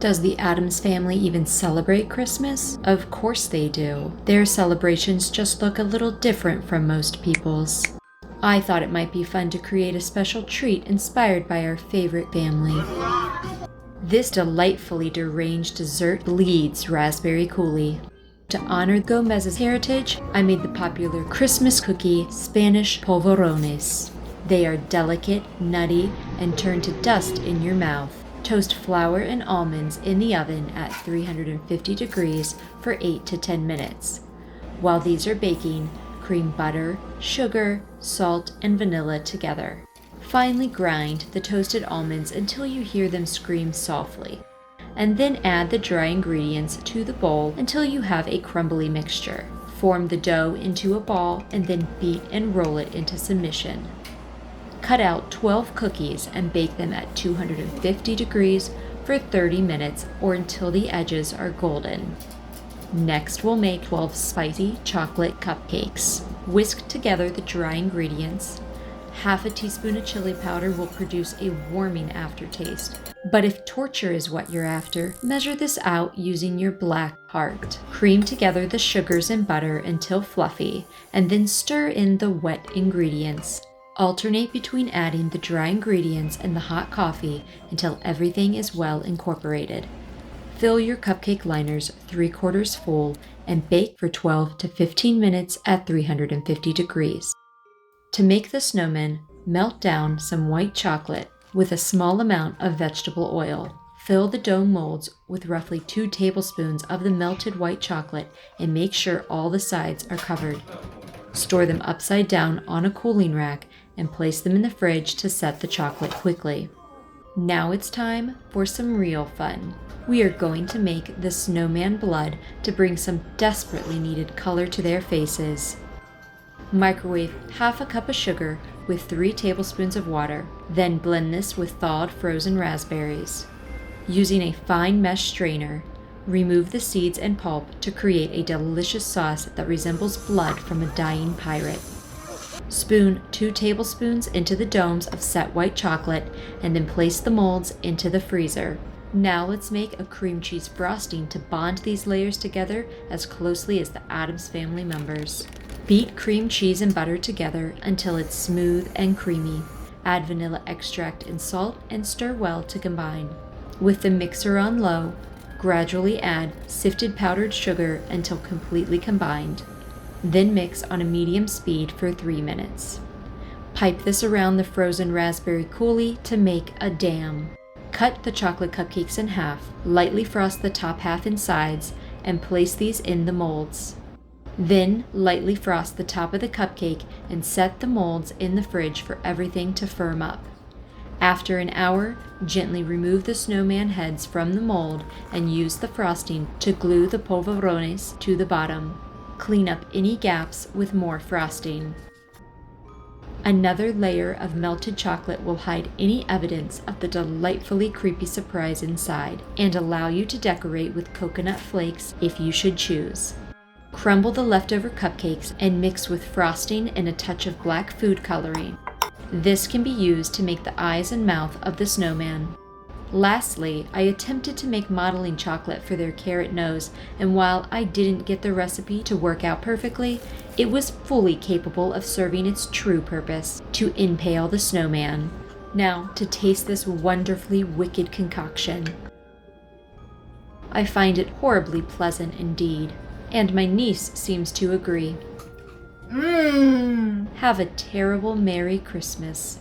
Does the Addams family even celebrate Christmas? Of course they do. Their celebrations just look a little different from most people's. I thought it might be fun to create a special treat inspired by our favorite family. This delightfully deranged dessert bleeds raspberry coulis. To honor Gomez's heritage, I made the popular Christmas cookie Spanish polvorones. They are delicate, nutty, and turn to dust in your mouth. Toast flour and almonds in the oven at 350 degrees for 8 to 10 minutes. While these are baking, cream butter, sugar, salt, and vanilla together. Finely grind the toasted almonds until you hear them scream softly, and then add the dry ingredients to the bowl until you have a crumbly mixture. Form the dough into a ball and then beat and roll it into submission. Cut out 12 cookies and bake them at 250 degrees for 30 minutes or until the edges are golden. Next, we'll make 12 spicy chocolate cupcakes. Whisk together the dry ingredients. Half a teaspoon of chili powder will produce a warming aftertaste. But if torture is what you're after, measure this out using your black heart. Cream together the sugars and butter until fluffy, and then stir in the wet ingredients. Alternate between adding the dry ingredients and the hot coffee until everything is well incorporated. Fill your cupcake liners 3/4 full and bake for 12 to 15 minutes at 350 degrees. To make the snowman, melt down some white chocolate with a small amount of vegetable oil. Fill the dough molds with roughly 2 tablespoons of the melted white chocolate and make sure all the sides are covered. Store them upside down on a cooling rack and place them in the fridge to set the chocolate quickly. Now it's time for some real fun. We are going to make the snowman blood to bring some desperately needed color to their faces. Microwave half a cup of sugar with 3 tablespoons of water. Then blend this with thawed frozen raspberries. Using a fine mesh strainer, remove the seeds and pulp to create a delicious sauce that resembles blood from a dying pirate. Spoon 2 tablespoons into the domes of set white chocolate and then place the molds into the freezer. Now let's make a cream cheese frosting to bond these layers together as closely as the Addams family members. Beat cream cheese and butter together until it's smooth and creamy. Add vanilla extract and salt and stir well to combine. With the mixer on low, gradually add sifted powdered sugar until completely combined. Then mix on a medium speed for 3 minutes. Pipe this around the frozen raspberry coulis to make a dam. Cut the chocolate cupcakes in half, lightly frost the top half and sides, and place these in the molds. Then lightly frost the top of the cupcake and set the molds in the fridge for everything to firm up. After an hour, gently remove the snowman heads from the mold and use the frosting to glue the polvorones to the bottom. Clean up any gaps with more frosting. Another layer of melted chocolate will hide any evidence of the delightfully creepy surprise inside and allow you to decorate with coconut flakes if you should choose. Crumble the leftover cupcakes and mix with frosting and a touch of black food coloring. This can be used to make the eyes and mouth of the snowman. Lastly, I attempted to make modeling chocolate for their carrot nose, and while I didn't get the recipe to work out perfectly, it was fully capable of serving its true purpose, to impale the snowman. Now, to taste this wonderfully wicked concoction. I find it horribly pleasant indeed, and my niece seems to agree. Have a terrible Merry Christmas.